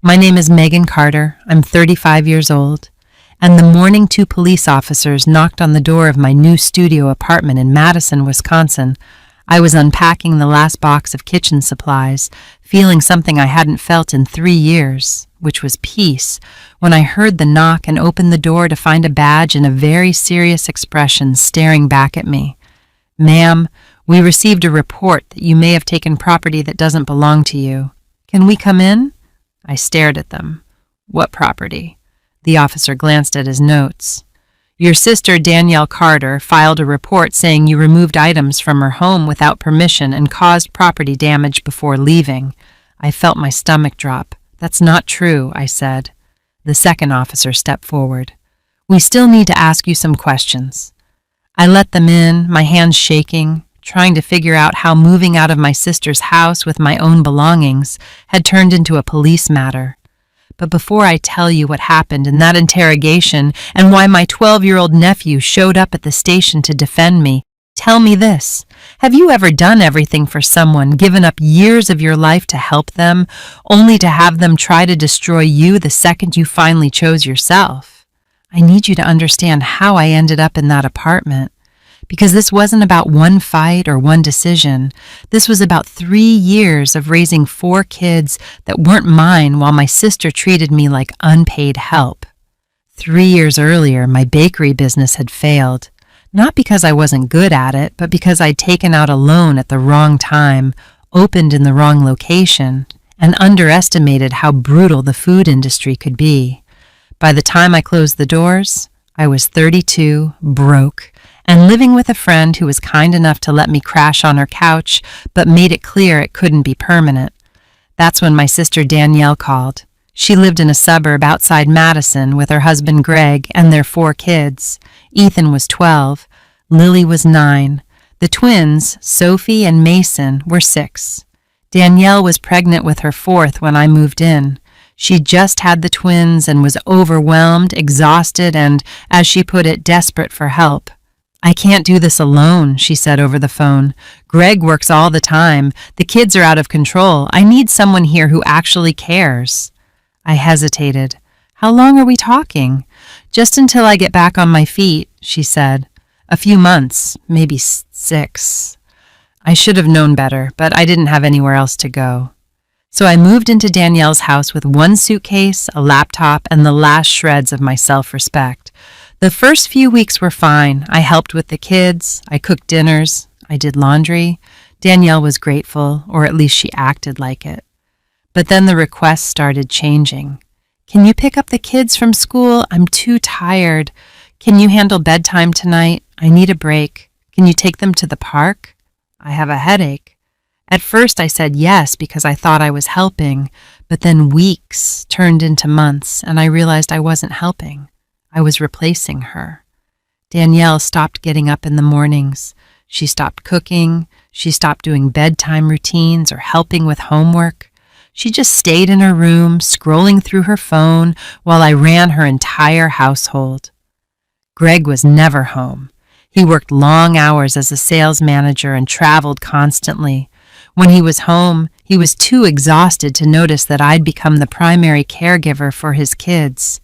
My name is Megan Carter. I'm 35 years old. And the morning two police officers knocked on the door of my new studio apartment in Madison, Wisconsin. I was unpacking the last box of kitchen supplies, feeling something I hadn't felt in 3 years, which was peace, when I heard the knock and opened the door to find a badge and a very serious expression staring back at me. "Ma'am, we received a report that you may have taken property that doesn't belong to you. Can we come in?" I stared at them. "What property?" The officer glanced at his notes. "Your sister, Danielle Carter, filed a report saying you removed items from her home without permission and caused property damage before leaving." I felt my stomach drop. "That's not true," I said. The second officer stepped forward. "We still need to ask you some questions." I let them in, my hands shaking, trying to figure out how moving out of my sister's house with my own belongings had turned into a police matter. But before I tell you what happened in that interrogation and why my 12-year-old nephew showed up at the station to defend me, tell me this. Have you ever done everything for someone, given up years of your life to help them, only to have them try to destroy you the second you finally chose yourself? I need you to understand how I ended up in that apartment. Because this wasn't about one fight or one decision. This was about 3 years of raising 4 kids that weren't mine while my sister treated me like unpaid help. 3 years earlier, my bakery business had failed. Not because I wasn't good at it, but because I'd taken out a loan at the wrong time, opened in the wrong location, and underestimated how brutal the food industry could be. By the time I closed the doors, I was 32, broke, and living with a friend who was kind enough to let me crash on her couch, but made it clear it couldn't be permanent. That's when my sister Danielle called. She lived in a suburb outside Madison with her husband Greg and their 4 kids. Ethan was 12, Lily was 9. The twins, Sophie and Mason, were 6. Danielle was pregnant with her 4th when I moved in. She just had the twins and was overwhelmed, exhausted, and, as she put it, desperate for help. "I can't do this alone," she said over the phone. "Greg works all the time. The kids are out of control. I need someone here who actually cares." I hesitated. "How long are we talking?" "Just until I get back on my feet," she said. "A few months, maybe 6. I should have known better, but I didn't have anywhere else to go. So I moved into Danielle's house with 1 suitcase, a laptop, and the last shreds of my self-respect. The first few weeks were fine. I helped with the kids, I cooked dinners, I did laundry. Danielle was grateful, or at least she acted like it. But then the requests started changing. "Can you pick up the kids from school? I'm too tired. Can you handle bedtime tonight? I need a break. Can you take them to the park? I have a headache." At first I said yes because I thought I was helping, but then weeks turned into months and I realized I wasn't helping. I was replacing her. Danielle stopped getting up in the mornings. She stopped cooking. She stopped doing bedtime routines or helping with homework. She just stayed in her room, scrolling through her phone while I ran her entire household. Greg was never home. He worked long hours as a sales manager and traveled constantly. When he was home, he was too exhausted to notice that I'd become the primary caregiver for his kids.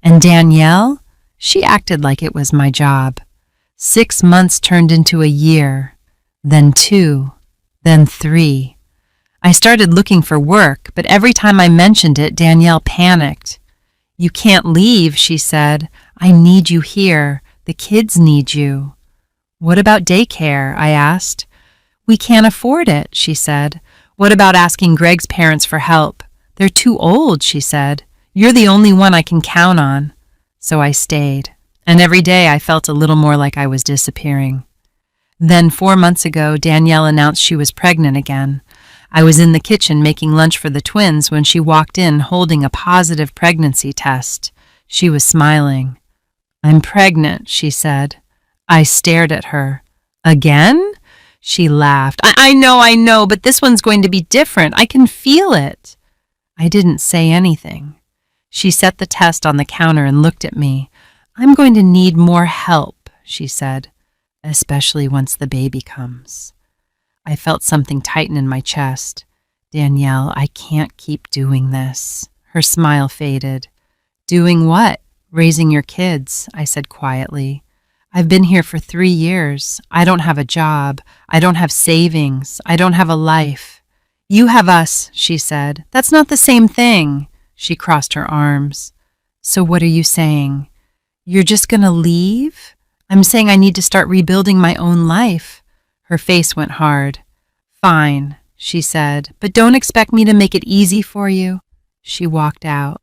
And Danielle, she acted like it was my job. 6 months turned into a year, then 2, then 3. I started looking for work, but every time I mentioned it, Danielle panicked. "You can't leave," she said. "I need you here. The kids need you." "What about daycare?" I asked. "We can't afford it," she said. "What about asking Greg's parents for help?" "They're too old," she said. "You're the only one I can count on." So I stayed, and every day I felt a little more like I was disappearing. Then 4 months ago, Danielle announced she was pregnant again. I was in the kitchen making lunch for the twins when she walked in holding a positive pregnancy test. She was smiling. "I'm pregnant," she said. I stared at her. "Again?" She laughed. I know, but this one's going to be different. I can feel it." I didn't say anything. She set the test on the counter and looked at me. "I'm going to need more help," she said, "especially once the baby comes." I felt something tighten in my chest. "Danielle, I can't keep doing this." Her smile faded. Doing what? Raising your kids, I said quietly. I've been here for 3 years. I don't have a job. I don't have savings. I don't have a life. You have us, she said. That's not the same thing. She crossed her arms. So what are you saying? You're just gonna leave? I'm saying I need to start rebuilding my own life. Her face went hard. Fine, she said, but don't expect me to make it easy for you. She walked out.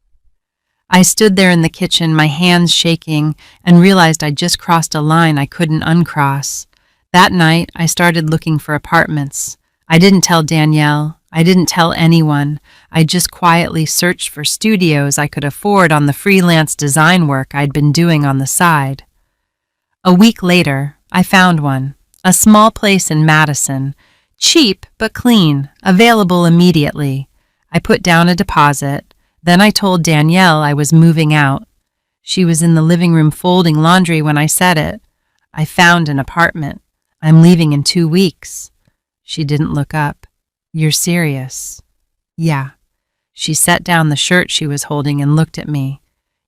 I stood there in the kitchen, my hands shaking, and realized I'd just crossed a line I couldn't uncross. That night, I started looking for apartments. I didn't tell Danielle. I didn't tell anyone. I just quietly searched for studios I could afford on the freelance design work I'd been doing on the side. A week later, I found one, a small place in Madison, cheap but clean, available immediately. I put down a deposit. Then I told Danielle I was moving out. She was in the living room folding laundry when I said it. I found an apartment. I'm leaving in 2 weeks. She didn't look up. You're serious? Yeah. She set down the shirt she was holding and looked at me.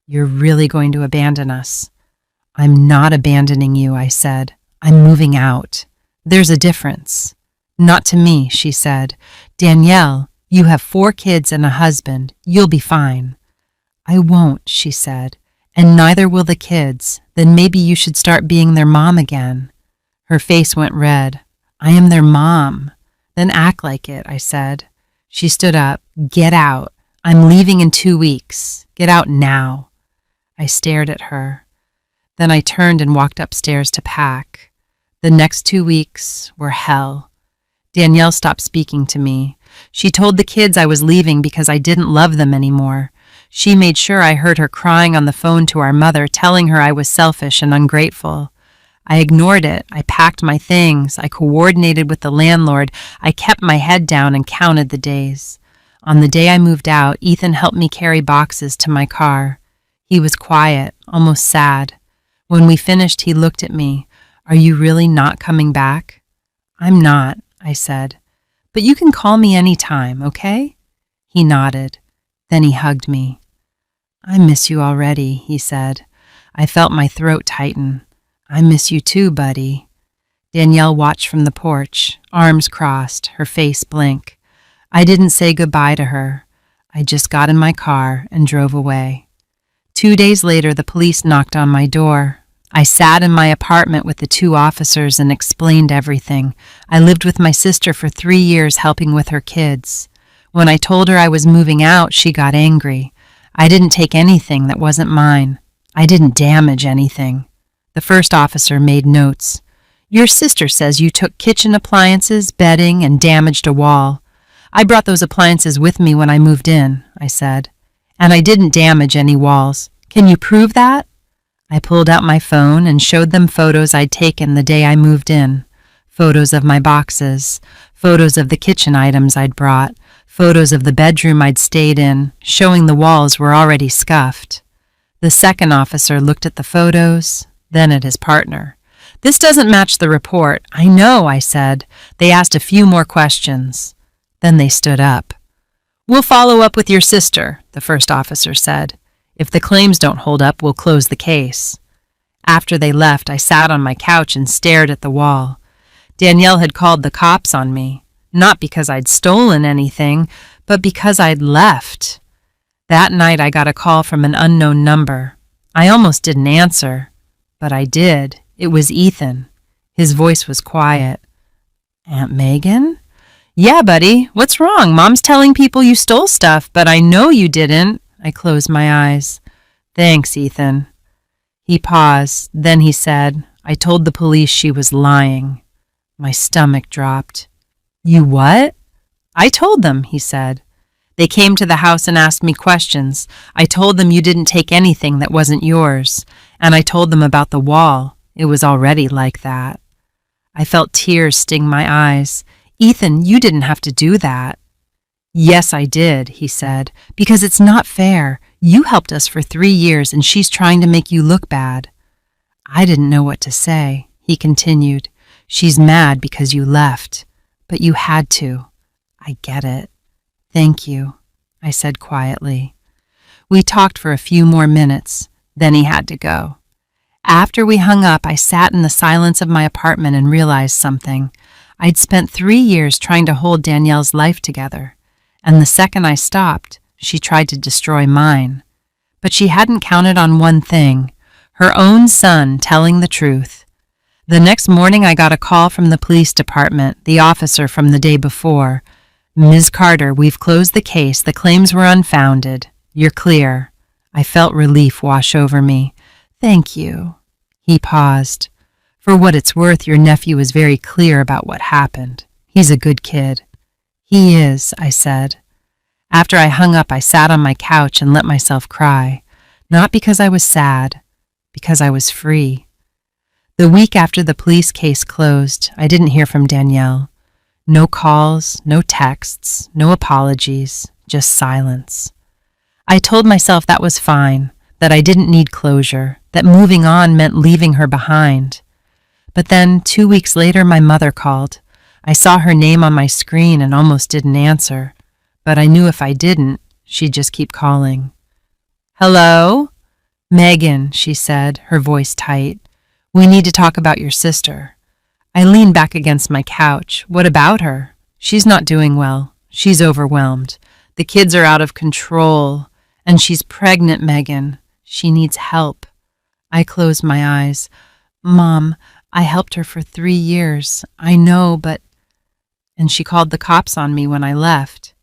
You're really going to abandon us? I'm not abandoning you, I said. I'm moving out. There's a difference. Not to me, she said. Danielle, you have 4 kids and a husband. You'll be fine. I won't, she said, and neither will the kids. Then maybe you should start being their mom again. Her face went red. I am their mom. Then act like it, I said. She stood up. Get out. I'm leaving in 2 weeks. Get out now. I stared at her. Then I turned and walked upstairs to pack. The next 2 weeks were hell. Danielle stopped speaking to me. She told the kids I was leaving because I didn't love them anymore. She made sure I heard her crying on the phone to our mother, telling her I was selfish and ungrateful. I ignored it. I packed my things. I coordinated with the landlord. I kept my head down and counted the days. On the day I moved out, Ethan helped me carry boxes to my car. He was quiet, almost sad. When we finished, he looked at me. Are you really not coming back? I'm not, I said. But you can call me any time, okay? He nodded. Then he hugged me. I miss you already, he said. I felt my throat tighten. I miss you too, buddy. Danielle watched from the porch, arms crossed, her face blank. I didn't say goodbye to her. I just got in my car and drove away. 2 days later, the police knocked on my door. I sat in my apartment with the 2 officers and explained everything. I lived with my sister for 3 years helping with her kids. When I told her I was moving out, she got angry. I didn't take anything that wasn't mine. I didn't damage anything. The first officer made notes. Your sister says you took kitchen appliances, bedding, and damaged a wall. I brought those appliances with me when I moved in, I said. And I didn't damage any walls. Can you prove that? I pulled out my phone and showed them photos I'd taken the day I moved in. Photos of my boxes, photos of the kitchen items I'd brought, photos of the bedroom I'd stayed in, showing the walls were already scuffed. The second officer looked at the photos, then at his partner. This doesn't match the report. I know, I said. They asked a few more questions. Then they stood up. We'll follow up with your sister, the first officer said. If the claims don't hold up, we'll close the case. After they left, I sat on my couch and stared at the wall. Danielle had called the cops on me, not because I'd stolen anything, but because I'd left. That night I got a call from an unknown number. I almost didn't answer, but I did. It was Ethan. His voice was quiet. Aunt Megan? Yeah, buddy. What's wrong? Mom's telling people you stole stuff, but I know you didn't. I closed my eyes. Thanks, Ethan. He paused. Then he said, I told the police she was lying. My stomach dropped. You what? I told them, he said. They came to the house and asked me questions. I told them you didn't take anything that wasn't yours. And I told them about the wall. It was already like that. I felt tears sting my eyes. Ethan, you didn't have to do that. Yes, I did, he said, because it's not fair. You helped us for 3 years and she's trying to make you look bad. I didn't know what to say, he continued. She's mad because you left, but you had to. I get it. Thank you, I said quietly. We talked for a few more minutes, then he had to go. After we hung up, I sat in the silence of my apartment and realized something. I'd spent 3 years trying to hold Danielle's life together, and the second I stopped, she tried to destroy mine. But she hadn't counted on one thing, her own son telling the truth. The next morning I got a call from the police department, the officer from the day before. "Ms. Carter, we've closed the case. The claims were unfounded. You're clear." I felt relief wash over me. "Thank you." He paused. "For what it's worth, your nephew is very clear about what happened. He's a good kid." "He is," I said. After I hung up, I sat on my couch and let myself cry. Not because I was sad, because I was free. The week after the police case closed, I didn't hear from Danielle. No calls, no texts, no apologies, just silence. I told myself that was fine, that I didn't need closure, that moving on meant leaving her behind. But then, 2 weeks later, my mother called. I saw her name on my screen and almost didn't answer. But I knew if I didn't, she'd just keep calling. "Hello?" "Megan," she said, her voice tight. "We need to talk about your sister." I leaned back against my couch. "What about her?" "She's not doing well. She's overwhelmed. The kids are out of control. And she's pregnant, Megan. She needs help." I closed my eyes. "Mom, I helped her for 3 years. I know, but..." And she called the cops on me when I left.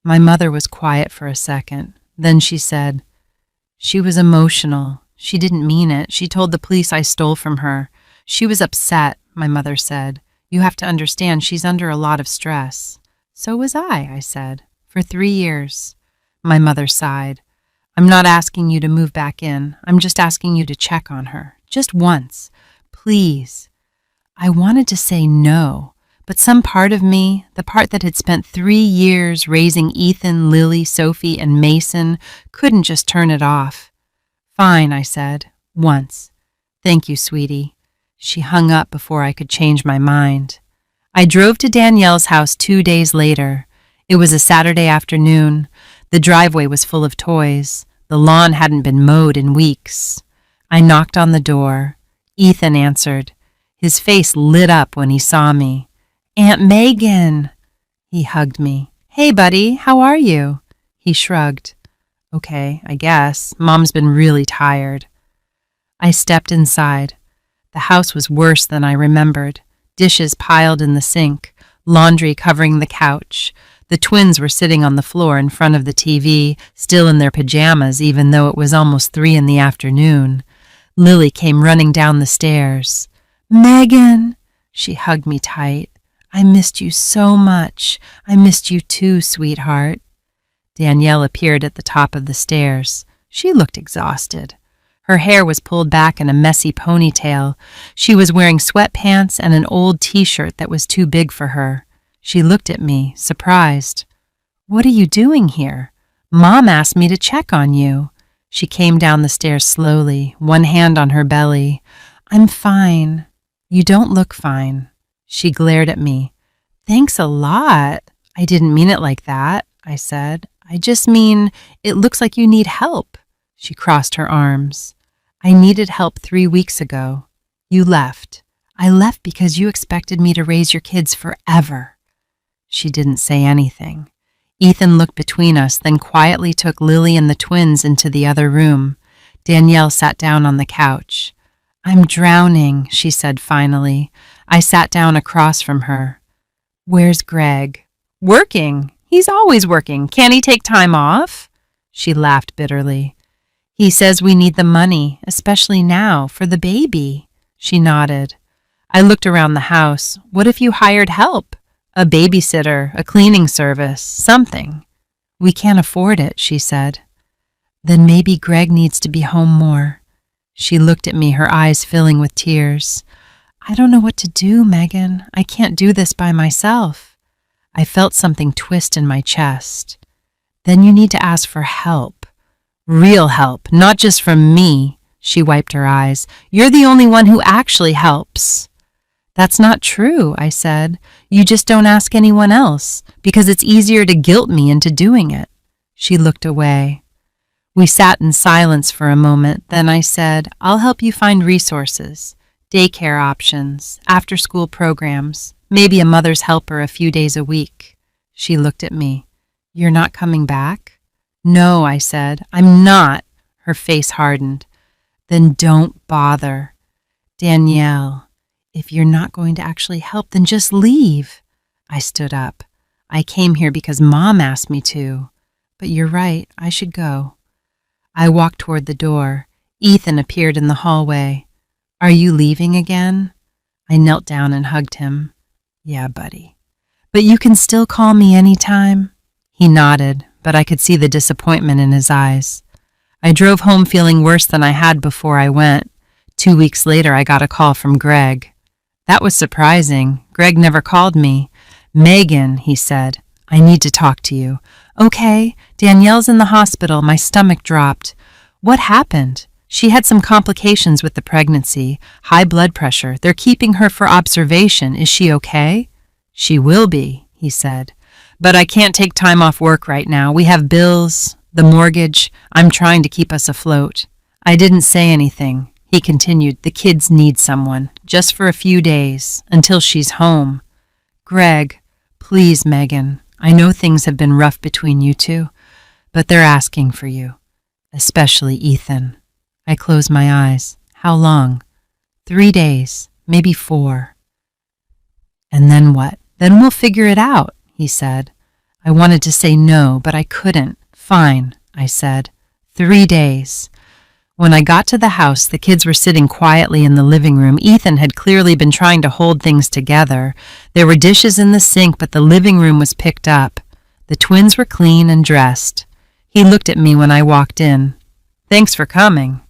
My mother was quiet for a second. Then she said, "She was emotional. She didn't mean it. She told the police I stole from her. She was upset," my mother said. "You have to understand she's under a lot of stress." "So was I said. "For 3 years." My mother sighed. "I'm not asking you to move back in. I'm just asking you to check on her. Just once. Please." I wanted to say no, but some part of me, the part that had spent 3 years raising Ethan, Lily, Sophie, and Mason, couldn't just turn it off. "Fine," I said. "Once. Thank you, sweetie." She hung up before I could change my mind. I drove to Danielle's house 2 days later. It was a Saturday afternoon. The driveway was full of toys. The lawn hadn't been mowed in weeks. I knocked on the door. Ethan answered. His face lit up when he saw me. "Aunt Megan!" He hugged me. "Hey, buddy, how are you?" He shrugged. "Okay, I guess. Mom's been really tired." I stepped inside. The house was worse than I remembered. Dishes piled in the sink, laundry covering the couch. The twins were sitting on the floor in front of the TV, still in their pajamas even though it was almost 3 in the afternoon. Lily came running down the stairs. "Megan!" She hugged me tight. "I missed you so much. I missed you too, sweetheart." Danielle appeared at the top of the stairs. She looked exhausted. Her hair was pulled back in a messy ponytail. She was wearing sweatpants and an old t-shirt that was too big for her. She looked at me, surprised. "What are you doing here? Mom asked me to check on you." She came down the stairs slowly, one hand on her belly. "I'm fine." "You don't look fine." She glared at me. "Thanks a lot." "I didn't mean it like that," I said. "I just mean, it looks like you need help." She crossed her arms. "I needed help 3 weeks ago. You left. I left because you expected me to raise your kids forever." She didn't say anything. Ethan looked between us, then quietly took Lily and the twins into the other room. Danielle sat down on the couch. "I'm drowning," she said finally. I sat down across from her. "Where's Greg?" "Working. He's always working. Can't he take time off?" She laughed bitterly. "He says we need the money, especially now, for the baby." She nodded. I looked around the house. "What if you hired help? A babysitter, a cleaning service, something." "We can't afford it," she said. "Then maybe Greg needs to be home more." She looked at me, her eyes filling with tears. "I don't know what to do, Megan. I can't do this by myself." I felt something twist in my chest. "Then you need to ask for help. Real help, not just from me." She wiped her eyes. "You're the only one who actually helps." "That's not true," I said. "You just don't ask anyone else, because it's easier to guilt me into doing it." She looked away. We sat in silence for a moment, then I said, I'll help you find resources, daycare options, after-school programs, maybe a mother's helper a few days a week. She looked at me. You're not coming back? No, I said, I'm not. Her face hardened. Then don't bother. Danielle, if you're not going to actually help, then just leave. I stood up. I came here because Mom asked me to. But you're right, I should go. I walked toward the door. Ethan appeared in the hallway. Are you leaving again? I knelt down and hugged him. Yeah, buddy. But you can still call me anytime. He nodded, but I could see the disappointment in his eyes. I drove home feeling worse than I had before I went. 2 weeks later, I got a call from Greg. That was surprising. Greg never called me. Megan, he said, I need to talk to you. Okay, Danielle's in the hospital. My stomach dropped. What happened? She had some complications with the pregnancy, high blood pressure. They're keeping her for observation. Is she okay? She will be, he said. But I can't take time off work right now. We have bills, the mortgage. I'm trying to keep us afloat. I didn't say anything. He continued, the kids need someone, just for a few days, until she's home. Greg, please, Megan. I know things have been rough between you two, but they're asking for you, especially Ethan. I closed my eyes. How long? 3 days, maybe 4. And then what? Then we'll figure it out, he said. I wanted to say no, but I couldn't. Fine, I said. 3 days. When I got to the house, the kids were sitting quietly in the living room. Ethan had clearly been trying to hold things together. There were dishes in the sink, but the living room was picked up. The twins were clean and dressed. He looked at me when I walked in. Thanks for coming.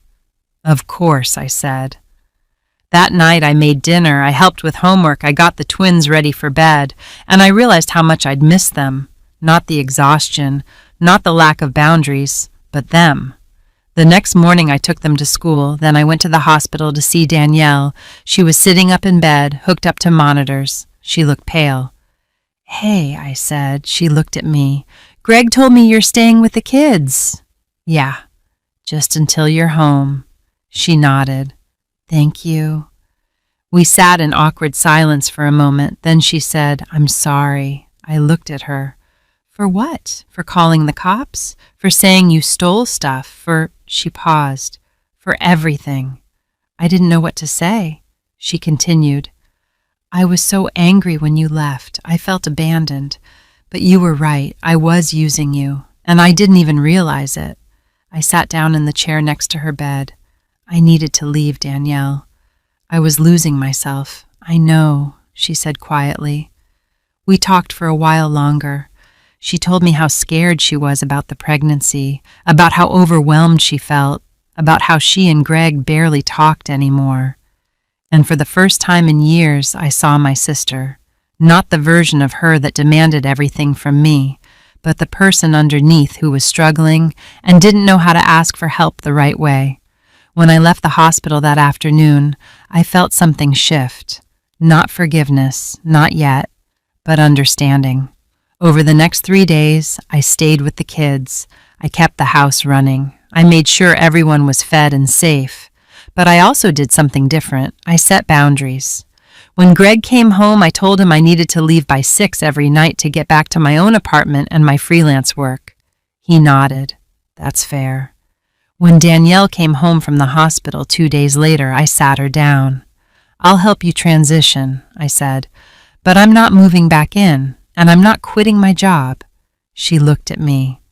Of course, I said. That night I made dinner, I helped with homework, I got the twins ready for bed, and I realized how much I'd missed them. Not the exhaustion, not the lack of boundaries, but them. The next morning I took them to school, then I went to the hospital to see Danielle. She was sitting up in bed, hooked up to monitors. She looked pale. Hey, I said. She looked at me. Greg told me you're staying with the kids. Yeah, just until you're home. She nodded. Thank you. We sat in awkward silence for a moment. Then she said, I'm sorry. I looked at her. For what? For calling the cops? For saying you stole stuff? She paused. For everything. I didn't know what to say. She continued. I was so angry when you left. I felt abandoned. But you were right. I was using you. And I didn't even realize it. I sat down in the chair next to her bed. I needed to leave, Danielle. I was losing myself. I know, she said quietly. We talked for a while longer. She told me how scared she was about the pregnancy, about how overwhelmed she felt, about how she and Greg barely talked anymore. And for the first time in years, I saw my sister, not the version of her that demanded everything from me, but the person underneath who was struggling and didn't know how to ask for help the right way. When I left the hospital that afternoon, I felt something shift. Not forgiveness, not yet, but understanding. Over the next 3 days, I stayed with the kids. I kept the house running. I made sure everyone was fed and safe. But I also did something different. I set boundaries. When Greg came home, I told him I needed to leave by 6 every night to get back to my own apartment and my freelance work. He nodded. That's fair. When Danielle came home from the hospital 2 days later, I sat her down. I'll help you transition, I said, but I'm not moving back in. And I'm not quitting my job. She looked at me.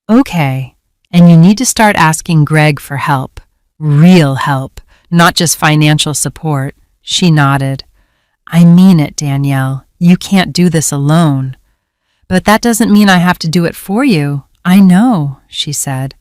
Okay, and you need to start asking Greg for help. Real help, not just financial support. She nodded. I mean it, Danielle. You can't do this alone. But that doesn't mean I have to do it for you. I know, she said.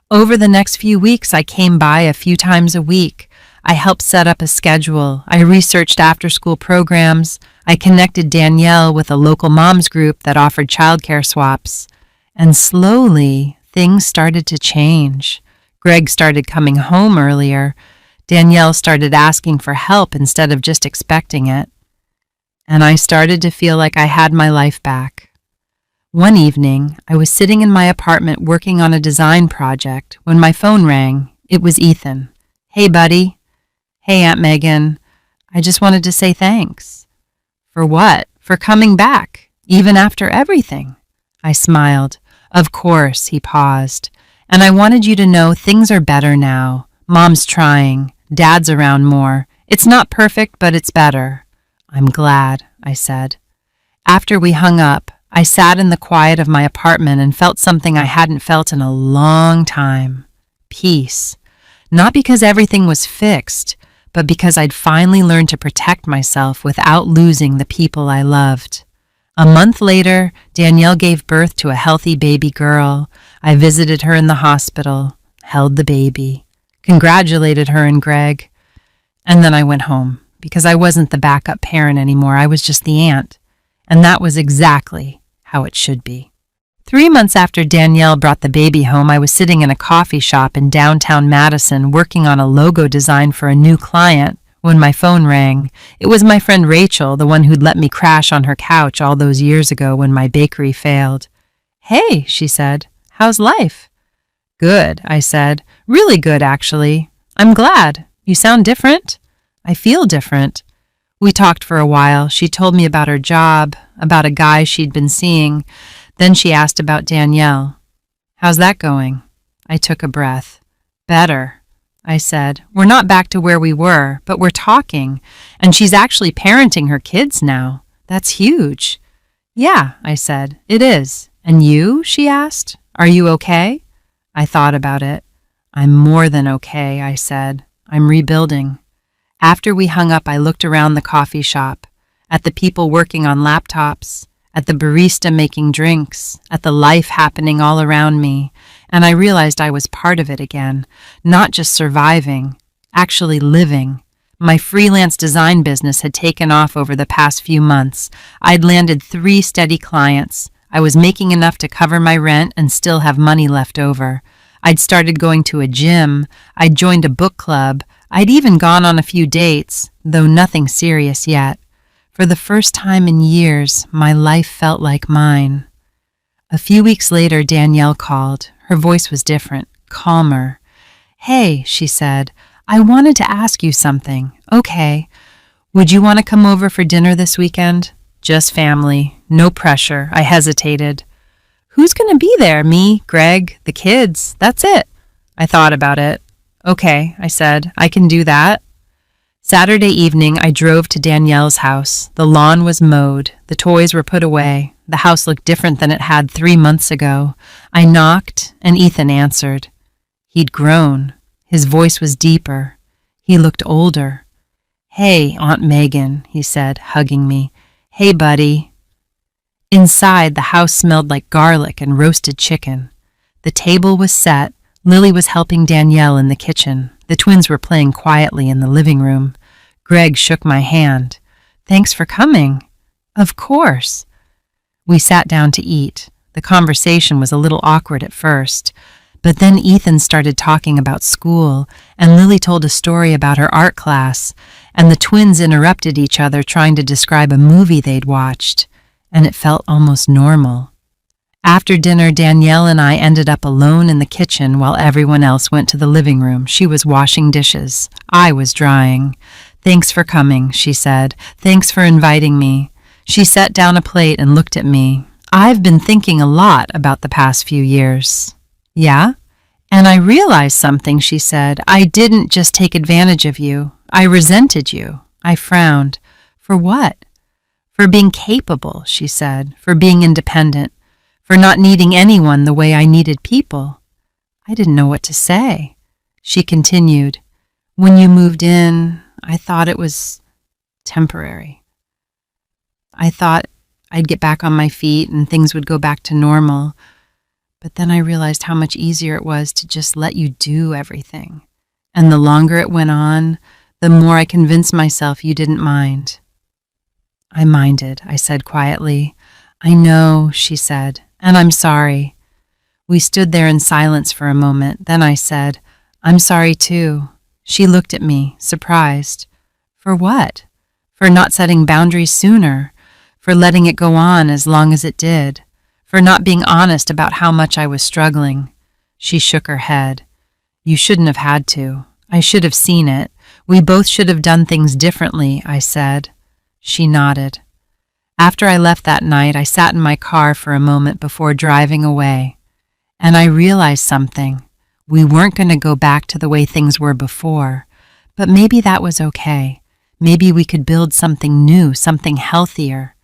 Over the next few weeks, I came by a few times a week. I helped set up a schedule. I researched after-school programs. I connected Danielle with a local moms group that offered childcare swaps. And slowly, things started to change. Greg started coming home earlier. Danielle started asking for help instead of just expecting it. And I started to feel like I had my life back. One evening, I was sitting in my apartment working on a design project when my phone rang. It was Ethan. "Hey, buddy." "Hey, Aunt Megan. I just wanted to say thanks." "For what?" "For coming back, even after everything." I smiled. "Of course," he paused. "And I wanted you to know things are better now. Mom's trying. Dad's around more. It's not perfect, but it's better." "I'm glad," I said. After we hung up, I sat in the quiet of my apartment and felt something I hadn't felt in a long time. Peace. Not because everything was fixed, but because I'd finally learned to protect myself without losing the people I loved. A month later, Danielle gave birth to a healthy baby girl. I visited her in the hospital, held the baby, congratulated her and Greg, and then I went home because I wasn't the backup parent anymore. I was just the aunt, and that was exactly how it should be. 3 months after Danielle brought the baby home, I was sitting in a coffee shop in downtown Madison working on a logo design for a new client when my phone rang. It was my friend Rachel, the one who'd let me crash on her couch all those years ago when my bakery failed. "Hey," she said, "how's life?" "Good," I said. "Really good, actually. I'm glad. You sound different." "I feel different." We talked for a while. She told me about her job, about a guy she'd been seeing. Then she asked about Danielle. "How's that going?" I took a breath. "Better," I said. "We're not back to where we were, but we're talking, and she's actually parenting her kids now. That's huge." "Yeah," I said, "it is." "And you?" she asked. "Are you okay?" I thought about it. "I'm more than okay," I said. "I'm rebuilding." After we hung up, I looked around the coffee shop, at the people working on laptops, at the barista making drinks, at the life happening all around me, and I realized I was part of it again, not just surviving, actually living. My freelance design business had taken off over the past few months. I'd landed 3 steady clients. I was making enough to cover my rent and still have money left over. I'd started going to a gym. I'd joined a book club. I'd even gone on a few dates, though nothing serious yet. For the first time in years, my life felt like mine. A few weeks later, Danielle called. Her voice was different, calmer. "Hey," she said, "I wanted to ask you something." "Okay. Would you want to come over for dinner this weekend?" "Just family. No pressure." I hesitated. "Who's going to be there? Me, Greg, the kids. That's it." I thought about it. "Okay," I said, "I can do that." Saturday evening, I drove to Danielle's house. The lawn was mowed. The toys were put away. The house looked different than it had 3 months ago. I knocked, and Ethan answered. He'd grown. His voice was deeper. He looked older. "Hey, Aunt Megan," he said, hugging me. "Hey, buddy." Inside, the house smelled like garlic and roasted chicken. The table was set. Lily was helping Danielle in the kitchen. The twins were playing quietly in the living room. Greg shook my hand. "Thanks for coming." "Of course." We sat down to eat. The conversation was a little awkward at first, but then Ethan started talking about school, and Lily told a story about her art class, and the twins interrupted each other trying to describe a movie they'd watched, and it felt almost normal. After dinner, Danielle and I ended up alone in the kitchen while everyone else went to the living room. She was washing dishes. I was drying. "Thanks for coming," she said. "Thanks for inviting me." She set down a plate and looked at me. "I've been thinking a lot about the past few years." "Yeah?" "And I realized something," she said. "I didn't just take advantage of you. I resented you." I frowned. "For what?" "For being capable," she said. "For being independent. For not needing anyone the way I needed people." I didn't know what to say. She continued, "When you moved in, I thought it was temporary. I thought I'd get back on my feet and things would go back to normal. But then I realized how much easier it was to just let you do everything. And the longer it went on, the more I convinced myself you didn't mind." "I minded," I said quietly. "I know," she said, "and I'm sorry." We stood there in silence for a moment. Then I said, "I'm sorry too." She looked at me, surprised. "For what?" "For not setting boundaries sooner. For letting it go on as long as it did. for not being honest about how much I was struggling. She shook her head. You shouldn't have had to. I should have seen it. We both should have done things differently, I said. She nodded. After I left that night, I sat in my car for a moment before driving away. And I realized something. We weren't going to go back to the way things were before, but maybe that was okay. Maybe we could build something new, something healthier.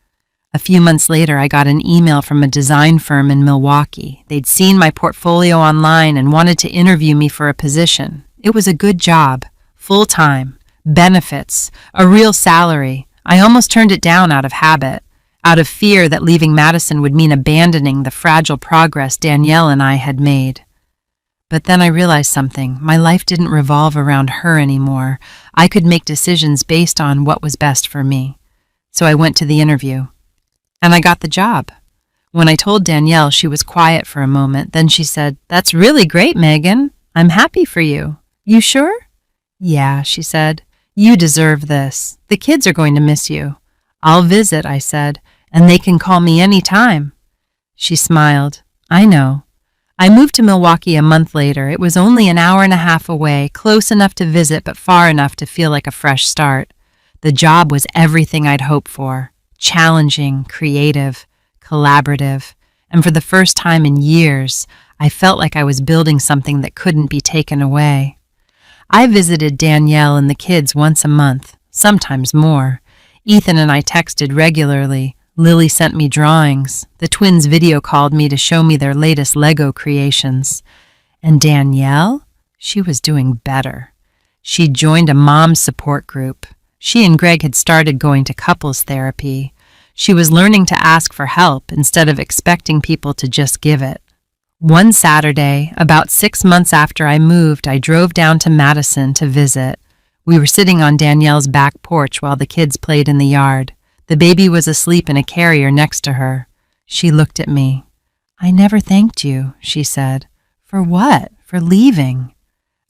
A few months later, I got an email from a design firm in Milwaukee. They'd seen my portfolio online and wanted to interview me for a position. It was a good job, full-time, benefits, a real salary. I almost turned it down out of habit, out of fear that leaving Madison would mean abandoning the fragile progress Danielle and I had made. But then I realized something. My life didn't revolve around her anymore. I could make decisions based on what was best for me. So I went to the interview. And I got the job. When I told Danielle, she was quiet for a moment. Then she said, "That's really great, Megan. I'm happy for you. You sure?" "Yeah," she said. "You deserve this. The kids are going to miss you." "I'll visit," I said, "and they can call me any time." She smiled. "I know." I moved to Milwaukee a month later. It was only an hour and a half away, close enough to visit but far enough to feel like a fresh start. The job was everything I'd hoped for. Challenging, creative, collaborative, and for the first time in years, I felt like I was building something that couldn't be taken away. I visited Danielle and the kids once a month, sometimes more. Ethan and I texted regularly. Lily sent me drawings. The twins video called me to show me their latest Lego creations. And Danielle? She was doing better. She joined a mom support group. She and Greg had started going to couples therapy. She was learning to ask for help instead of expecting people to just give it. One Saturday, about 6 months after I moved, I drove down to Madison to visit. We were sitting on Danielle's back porch while the kids played in the yard. The baby was asleep in a carrier next to her. She looked at me. "I never thanked you," she said. "For what? For leaving?"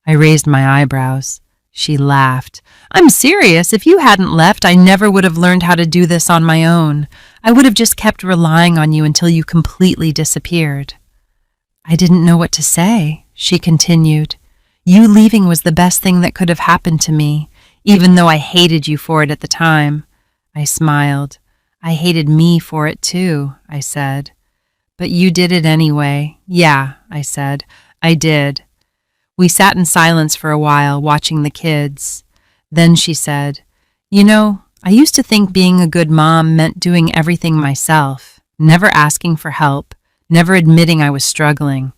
I raised my eyebrows. She laughed. "I'm serious. If you hadn't left, I never would have learned how to do this on my own. I would have just kept relying on you until you completely disappeared." I didn't know what to say. She continued. "You leaving was the best thing that could have happened to me, even though I hated you for it at the time." I smiled. "I hated me for it too," I said. "But you did it anyway." "Yeah," I said. "I did." We sat in silence for a while, watching the kids. Then she said, "You know, I used to think being a good mom meant doing everything myself, never asking for help, never admitting I was struggling.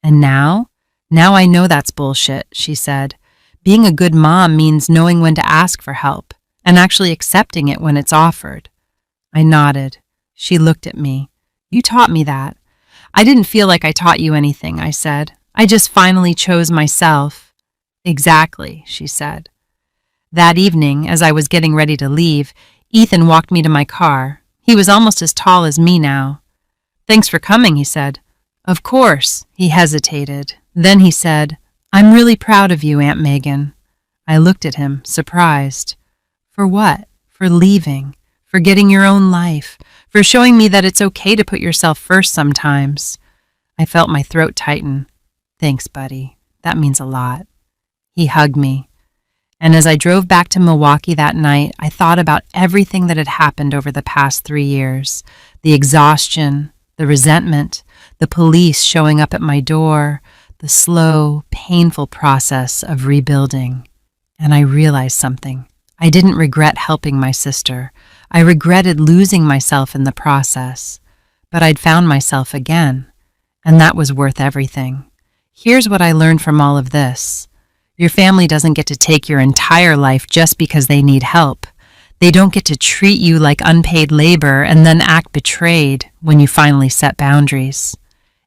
And now I know that's bullshit," she said. "Being a good mom means knowing when to ask for help and actually accepting it when it's offered." I nodded. She looked at me. "You taught me that." "I didn't feel like I taught you anything," I said. "I just finally chose myself." "Exactly," she said. That evening, as I was getting ready to leave, Ethan walked me to my car. He was almost as tall as me now. "Thanks for coming," he said. "Of course." He hesitated. Then he said, "I'm really proud of you, Aunt Megan." I looked at him, surprised. "For what?" "For leaving. For getting your own life. For showing me that it's okay to put yourself first sometimes." I felt my throat tighten. "Thanks, buddy. That means a lot." He hugged me. And as I drove back to Milwaukee that night, I thought about everything that had happened over the past 3 years. The exhaustion, the resentment, the police showing up at my door, the slow, painful process of rebuilding. And I realized something. I didn't regret helping my sister. I regretted losing myself in the process. But I'd found myself again, and that was worth everything. Here's what I learned from all of this. Your family doesn't get to take your entire life just because they need help. They don't get to treat you like unpaid labor and then act betrayed when you finally set boundaries.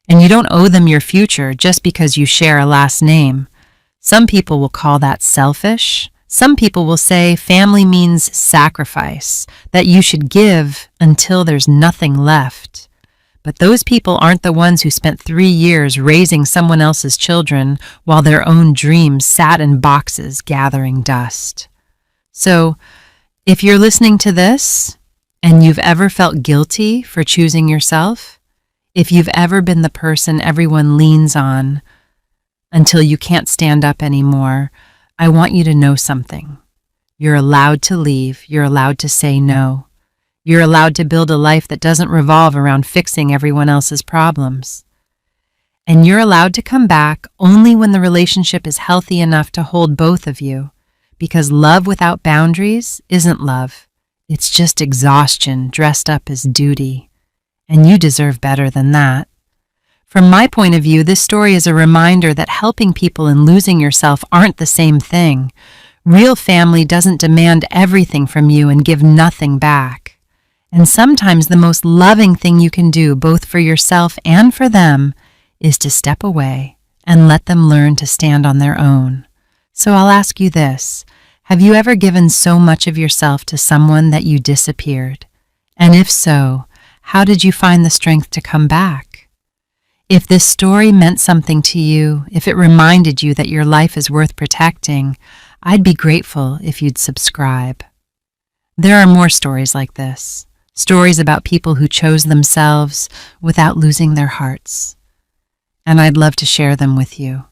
And you don't owe them your future just because you share a last name. Some people will call that selfish. Some people will say family means sacrifice, that you should give until there's nothing left. But those people aren't the ones who spent 3 years raising someone else's children while their own dreams sat in boxes gathering dust. So, if you're listening to this and you've ever felt guilty for choosing yourself, If you've ever been the person everyone leans on until you can't stand up anymore, I want you to know something. You're allowed to leave. You're allowed to say no. You're allowed to build a life that doesn't revolve around fixing everyone else's problems. And you're allowed to come back only when the relationship is healthy enough to hold both of you, because love without boundaries isn't love. It's just exhaustion dressed up as duty. And you deserve better than that. From my point of view, this story is a reminder that helping people and losing yourself aren't the same thing. Real family doesn't demand everything from you and give nothing back. And sometimes the most loving thing you can do, both for yourself and for them, is to step away and let them learn to stand on their own. So I'll ask you this. Have you ever given so much of yourself to someone that you disappeared? And if so, how did you find the strength to come back? If this story meant something to you, if it reminded you that your life is worth protecting, I'd be grateful if you'd subscribe. There are more stories like this, stories about people who chose themselves without losing their hearts. And I'd love to share them with you.